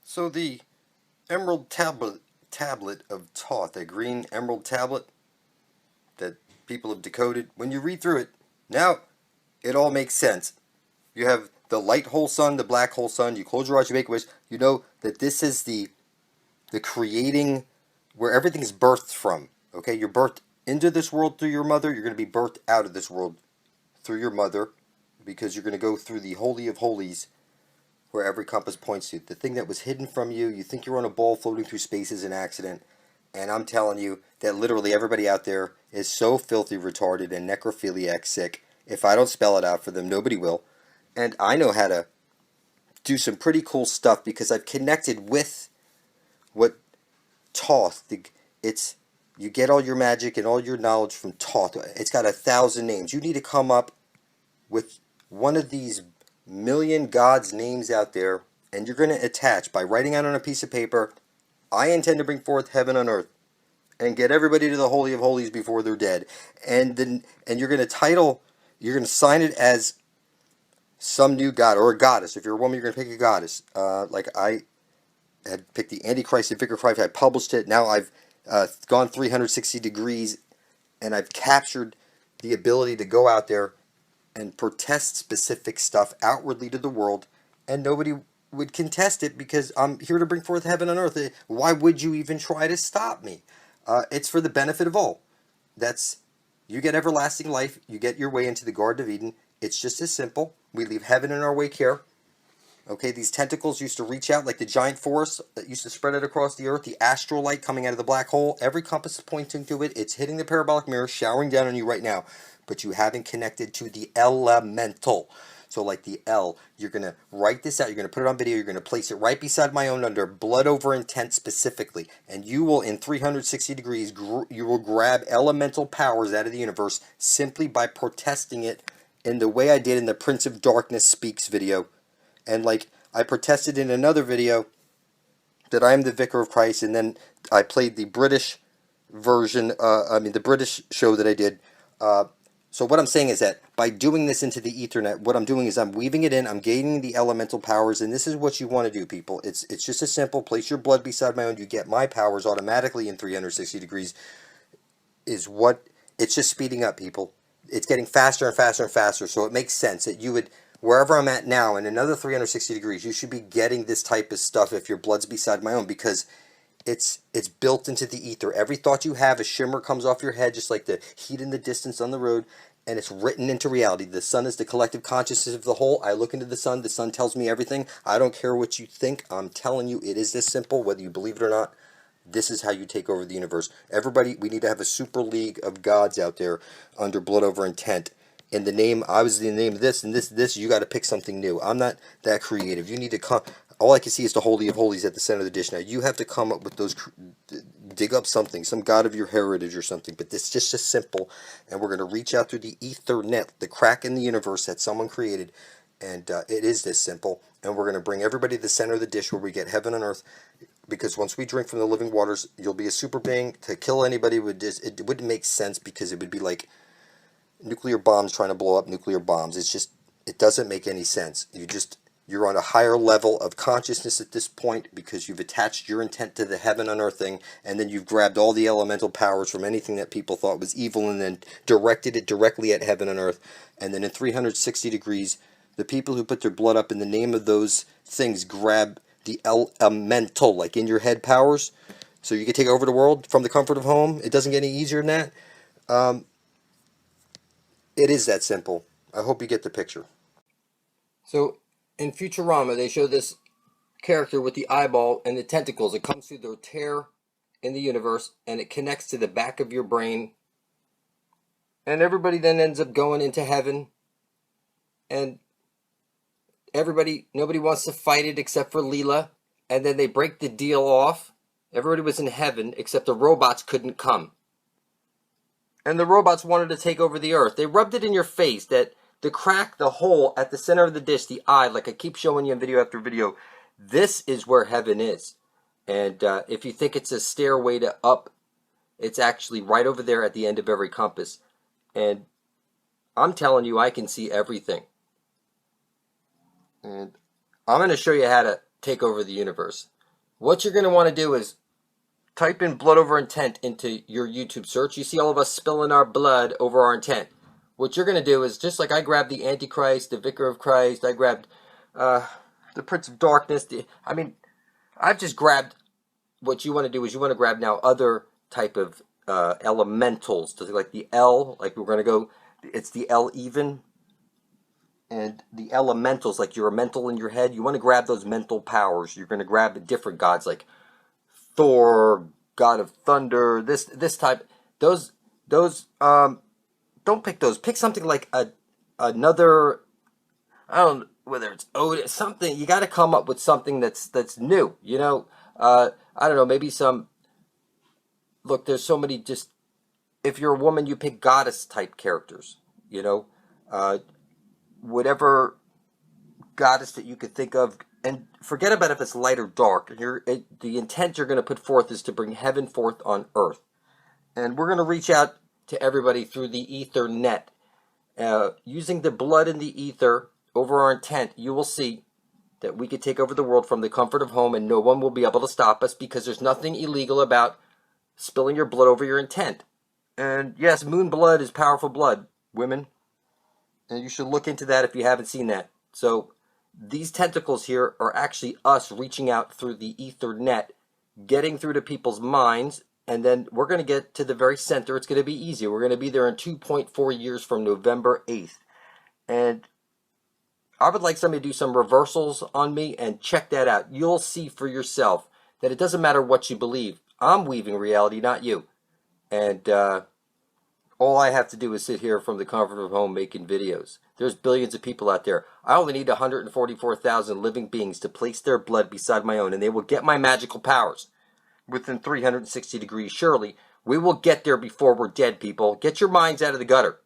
So the emerald tablet of Thoth, a green emerald tablet that people have decoded. When you read through it, now it all makes sense. You have the light hole sun, the black hole sun. You close your eyes, you make a wish. You know that this is the creating where everything is birthed from. Okay, you're birthed into this world through your mother. You're going to be birthed out of this world through your mother, because you're going to go through the holy of holies where every compass points to. The thing that was hidden from you, you think you're on a ball floating through space is an accident. And I'm telling you that literally everybody out there is so filthy retarded and necrophiliac sick. If I don't spell it out for them, nobody will. And I know how to do some pretty cool stuff because I've connected with what Thoth. It's you get all your magic and all your knowledge from Thoth. It's got 1,000 names. You need to come up with one of these million gods' names out there, and you're going to attach by writing out on a piece of paper, I intend to bring forth heaven on earth and get everybody to the holy of holies before they're dead. And you're going to you're going to sign it as some new god or a goddess. If you're a woman, you're going to pick a goddess. Like I had picked the Antichrist at Vicar 5. I published it. Now I've gone 360 degrees, and I've captured the ability to go out there and protest specific stuff outwardly to the world, and nobody would contest it because I'm here to bring forth heaven on earth. Why would you even try to stop me? It's for the benefit of all. That's You get everlasting life. You get your way into the Garden of Eden. It's just as simple. We leave heaven in our wake here. Okay, these tentacles used to reach out like the giant force that used to spread it across the earth, the astral light coming out of the black hole. Every compass is pointing to it. It's hitting the parabolic mirror, showering down on you right now. But you haven't connected to the elemental. So like the L, you're going to write this out. You're going to put it on video. You're going to place it right beside my own under blood over intent specifically. And you will, in 360 degrees, you will grab elemental powers out of the universe simply by protesting it in the way I did in the Prince of Darkness Speaks video. And like I protested in another video that I am the Vicar of Christ, and then I played the British version, the British show that I did. So what I'm saying is that by doing this into the Ethernet, what I'm doing is I'm weaving it in, I'm gaining the elemental powers, and this is what you want to do, people. It's just as simple. Place your blood beside my own, you get my powers automatically in 360 degrees, is what, it's just speeding up, people. It's getting faster and faster and faster, so it makes sense that you would, wherever I'm at now, in another 360 degrees, you should be getting this type of stuff if your blood's beside my own, because it's built into the ether. Every thought you have, a shimmer comes off your head, just like the heat in the distance on the road, and it's written into reality. The sun is the collective consciousness of the whole. I look into the sun tells me everything. I don't care what you think. I'm telling you, it is this simple, whether you believe it or not. This is how you take over the universe. Everybody, we need to have a super league of gods out there under blood over intent. In the name, I was the name of this and this, you got to pick something new. I'm not that creative. You need to come. All I can see is the Holy of Holies at the center of the dish. Now, you have to come up with those, dig up something, some god of your heritage or something. But this is just as simple. And we're going to reach out through the Ethernet, the crack in the universe that someone created. And it is this simple. And we're going to bring everybody to the center of the dish where we get heaven on earth. Because once we drink from the living waters, you'll be a super being. To kill anybody it wouldn't make sense, because it would be like nuclear bombs trying to blow up nuclear bombs. It's just, it doesn't make any sense. You're on a higher level of consciousness at this point, because you've attached your intent to the heaven on earth thing, and then you've grabbed all the elemental powers from anything that people thought was evil and then directed it directly at heaven on earth. And then in 360 degrees, the people who put their blood up in the name of those things grab the elemental, like in your head powers, so you can take over the world from the comfort of home. It doesn't get any easier than that. It is that simple. I hope you get the picture. So in Futurama, they show this character with the eyeball and the tentacles. It comes through the tear in the universe, and it connects to the back of your brain. And everybody then ends up going into heaven. And nobody wants to fight it except for Leela. And then they break the deal off. Everybody was in heaven, except the robots couldn't come. And the robots wanted to take over the earth. They rubbed it in your face that the crack, the hole at the center of the dish, the eye, like I keep showing you in video after video, this is where heaven is. And if you think it's a stairway to up, it's actually right over there at the end of every compass. And I'm telling you, I can see everything. And I'm going to show you how to take over the universe. what you're going to want to do is type in blood over intent into your YouTube search. You see all of us spilling our blood over our intent. What you're going to do is, just like I grabbed the Antichrist, the Vicar of Christ, I grabbed the Prince of Darkness. I've just grabbed. What you want to do is you want to grab now other type of elementals, like the L, like we're going to go, it's the L even, and the elementals, like you're a mental in your head. You want to grab those mental powers. You're going to grab the different gods, like Thor, God of Thunder, this type. Those don't pick those. Pick something like another. I don't know whether it's Odin, something. You got to come up with something that's new. You know, I don't know. Maybe some. Look, there's so many. Just if you're a woman, you pick goddess type characters. You know, whatever goddess that you could think of, and forget about if it's light or dark. The intent you're going to put forth is to bring heaven forth on earth, and we're going to reach out to everybody through the ether net. Using the blood in the ether over our intent, you will see that we could take over the world from the comfort of home, and no one will be able to stop us, because there's nothing illegal about spilling your blood over your intent. And yes, moon blood is powerful blood, women, and you should look into that if you haven't seen that. So these tentacles here are actually us reaching out through the ether net, getting through to people's minds. And then we're going to get to the very center. It's going to be easy. We're going to be there in 2.4 years from November 8th. And I would like somebody to do some reversals on me and check that out. You'll see for yourself that it doesn't matter what you believe. I'm weaving reality, not you. And all I have to do is sit here from the comfort of home making videos. There's billions of people out there. I only need 144,000 living beings to place their blood beside my own, and they will get my magical powers within 360 degrees. Surely, we will get there before we're dead, people. Get your minds out of the gutter.